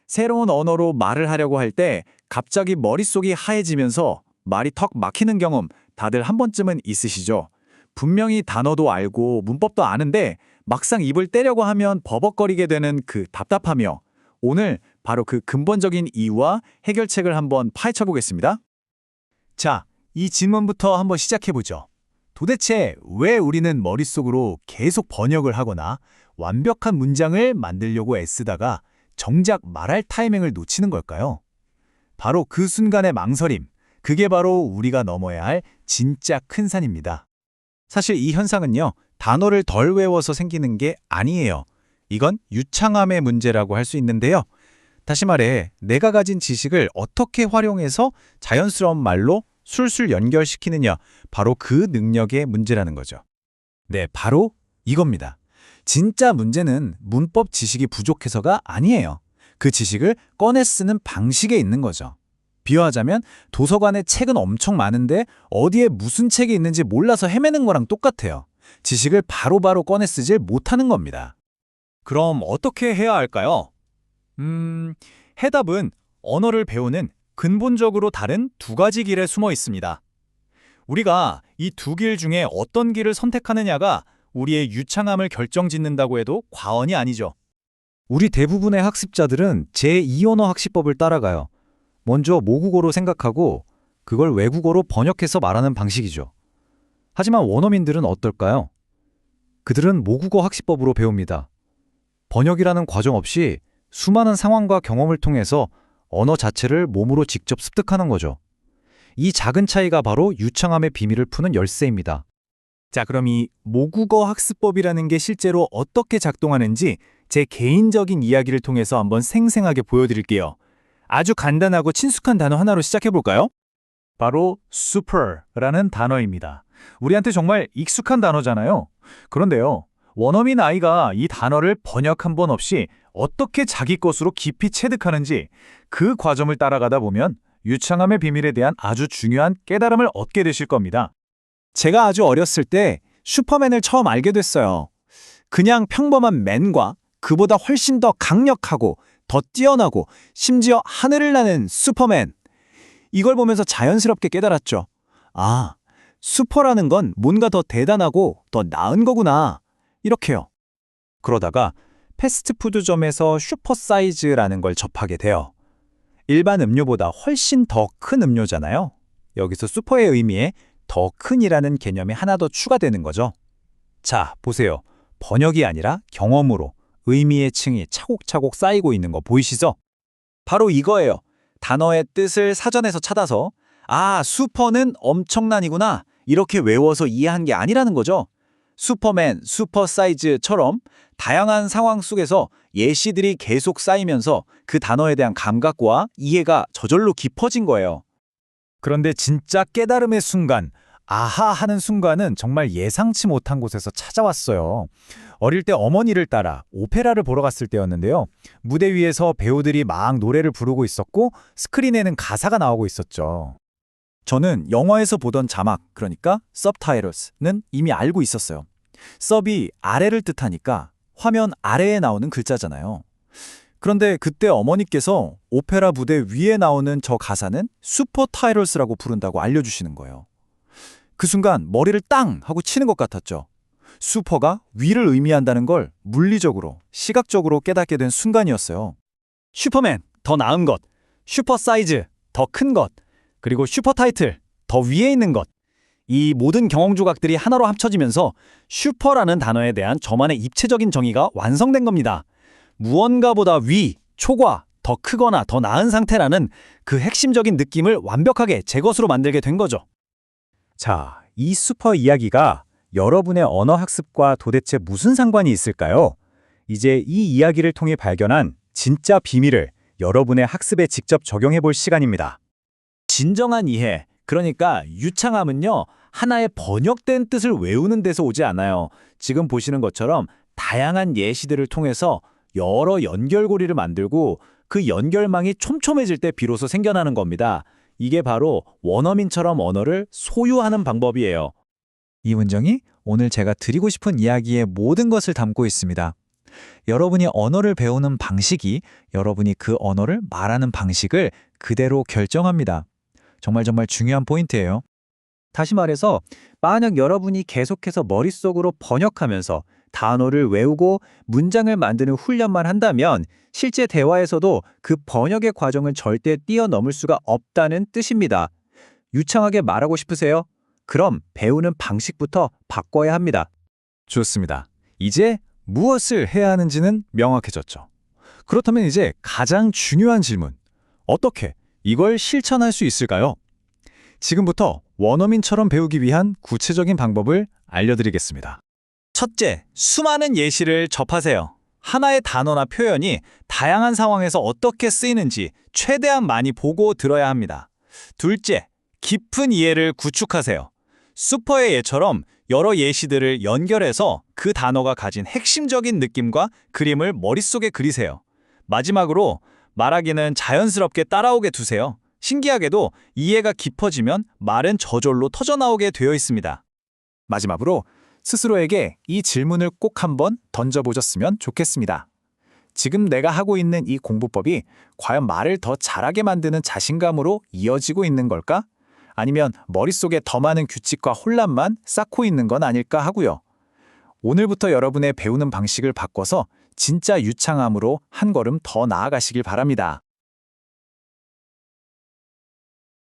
새로운 언어로 말을 하려고 할 때 갑자기 머릿속이 하얘지면서 말이 턱 막히는 경험 다들 한 번쯤은 있으시죠? 분명히 단어도 알고 문법도 아는데 막상 입을 떼려고 하면 버벅거리게 되는 그 답답함이요. 오늘 바로 그 근본적인 이유와 해결책을 한번 파헤쳐 보겠습니다. 자, 이 질문부터 한번 시작해보죠. 도대체 왜 우리는 머릿속으로 계속 번역을 하거나 완벽한 문장을 만들려고 애쓰다가 정작 말할 타이밍을 놓치는 걸까요? 바로 그 순간의 망설임, 그게 바로 우리가 넘어야 할 진짜 큰 산입니다. 사실 이 현상은요, 단어를 덜 외워서 생기는 게 아니에요. 이건 유창함의 문제라고 할 수 있는데요. 다시 말해, 내가 가진 지식을 어떻게 활용해서 자연스러운 말로 술술 연결시키느냐, 바로 그 능력의 문제라는 거죠. 네, 바로 이겁니다. 진짜 문제는 문법 지식이 부족해서가 아니에요. 그 지식을 꺼내 쓰는 방식에 있는 거죠. 비유하자면 도서관에 책은 엄청 많은데 어디에 무슨 책이 있는지 몰라서 헤매는 거랑 똑같아요. 지식을 바로바로 꺼내 쓰질 못하는 겁니다. 그럼 어떻게 해야 할까요? 해답은 언어를 배우는 근본적으로 다른 두 가지 길에 숨어 있습니다. 우리가 이 두 길 중에 어떤 길을 선택하느냐가 우리의 유창함을 결정짓는다고 해도 과언이 아니죠. 우리 대부분의 학습자들은 제2언어 학습법을 따라가요. 먼저 모국어로 생각하고 그걸 외국어로 번역해서 말하는 방식이죠. 하지만 원어민들은 어떨까요? 그들은 모국어 학습법으로 배웁니다. 번역이라는 과정 없이 수많은 상황과 경험을 통해서 언어 자체를 몸으로 직접 습득하는 거죠. 이 작은 차이가 바로 유창함의 비밀을 푸는 열쇠입니다. 자, 그럼 이 모국어 학습법이라는 게 실제로 어떻게 작동하는지 제 개인적인 이야기를 통해서 한번 생생하게 보여드릴게요. 아주 간단하고 친숙한 단어 하나로 시작해볼까요? 바로 super라는 단어입니다. 우리한테 정말 익숙한 단어잖아요. 그런데요, 원어민 아이가 이 단어를 번역 한 번 없이 어떻게 자기 것으로 깊이 체득하는지 그 과정을 따라가다 보면 유창함의 비밀에 대한 아주 중요한 깨달음을 얻게 되실 겁니다. 제가 아주 어렸을 때 슈퍼맨을 처음 알게 됐어요. 그냥 평범한 맨과 그보다 훨씬 더 강력하고 더 뛰어나고 심지어 하늘을 나는 슈퍼맨. 이걸 보면서 자연스럽게 깨달았죠. 아, 슈퍼라는 건 뭔가 더 대단하고 더 나은 거구나. 이렇게요. 그러다가 패스트푸드점에서 슈퍼 사이즈라는 걸 접하게 돼요. 일반 음료보다 훨씬 더 큰 음료잖아요. 여기서 슈퍼의 의미에 더 큰이라는 개념이 하나 더 추가되는 거죠. 자, 보세요. 번역이 아니라 경험으로 의미의 층이 차곡차곡 쌓이고 있는 거 보이시죠? 바로 이거예요. 단어의 뜻을 사전에서 찾아서 아, 슈퍼는 엄청난이구나. 이렇게 외워서 이해한 게 아니라는 거죠. 슈퍼맨, 슈퍼 사이즈처럼 다양한 상황 속에서 예시들이 계속 쌓이면서 그 단어에 대한 감각과 이해가 저절로 깊어진 거예요. 그런데 진짜 깨달음의 순간, 아하 하는 순간은 정말 예상치 못한 곳에서 찾아왔어요. 어릴 때 어머니를 따라 오페라를 보러 갔을 때였는데요. 무대 위에서 배우들이 막 노래를 부르고 있었고 스크린에는 가사가 나오고 있었죠. 저는 영화에서 보던 자막, 그러니까 subtitles는 이미 알고 있었어요. sub이 아래를 뜻하니까 화면 아래에 나오는 글자잖아요. 그런데 그때 어머니께서 오페라 무대 위에 나오는 저 가사는 슈퍼타이틀스라고 부른다고 알려주시는 거예요. 그 순간 머리를 땅 하고 치는 것 같았죠. 슈퍼가 위를 의미한다는 걸 물리적으로, 시각적으로 깨닫게 된 순간이었어요. 슈퍼맨, 더 나은 것, 슈퍼 사이즈, 더 큰 것, 그리고 슈퍼 타이틀, 더 위에 있는 것. 이 모든 경험 조각들이 하나로 합쳐지면서 슈퍼라는 단어에 대한 저만의 입체적인 정의가 완성된 겁니다. 무언가보다 위, 초과, 더 크거나 더 나은 상태라는 그 핵심적인 느낌을 완벽하게 제 것으로 만들게 된 거죠. 자, 이 슈퍼 이야기가 여러분의 언어 학습과 도대체 무슨 상관이 있을까요? 이제 이 이야기를 통해 발견한 진짜 비밀을 여러분의 학습에 직접 적용해 볼 시간입니다. 진정한 이해, 그러니까 유창함은요, 하나의 번역된 뜻을 외우는 데서 오지 않아요. 지금 보시는 것처럼 다양한 예시들을 통해서 여러 연결고리를 만들고 그 연결망이 촘촘해질 때 비로소 생겨나는 겁니다. 이게 바로 원어민처럼 언어를 소유하는 방법이에요. 이 문장이 오늘 제가 드리고 싶은 이야기의 모든 것을 담고 있습니다. 여러분이 언어를 배우는 방식이 여러분이 그 언어를 말하는 방식을 그대로 결정합니다. 정말 중요한 포인트예요. 다시 말해서 만약 여러분이 계속해서 머릿속으로 번역하면서 단어를 외우고 문장을 만드는 훈련만 한다면 실제 대화에서도 그 번역의 과정을 절대 뛰어넘을 수가 없다는 뜻입니다. 유창하게 말하고 싶으세요? 그럼 배우는 방식부터 바꿔야 합니다. 좋습니다. 이제 무엇을 해야 하는지는 명확해졌죠. 그렇다면 이제 가장 중요한 질문. 어떻게 이걸 실천할 수 있을까요? 지금부터 원어민처럼 배우기 위한 구체적인 방법을 알려드리겠습니다. 첫째, 수많은 예시를 접하세요. 하나의 단어나 표현이 다양한 상황에서 어떻게 쓰이는지 최대한 많이 보고 들어야 합니다. 둘째, 깊은 이해를 구축하세요. 슈퍼의 예처럼 여러 예시들을 연결해서 그 단어가 가진 핵심적인 느낌과 그림을 머릿속에 그리세요. 마지막으로 말하기는 자연스럽게 따라오게 두세요. 신기하게도 이해가 깊어지면 말은 저절로 터져나오게 되어 있습니다. 마지막으로 스스로에게 이 질문을 꼭 한번 던져보셨으면 좋겠습니다. 지금 내가 하고 있는 이 공부법이 과연 말을 더 잘하게 만드는 자신감으로 이어지고 있는 걸까? 아니면 머릿속에 더 많은 규칙과 혼란만 쌓고 있는 건 아닐까 하고요. 오늘부터 여러분의 배우는 방식을 바꿔서 진짜 유창함으로 한 걸음 더 나아가시길 바랍니다.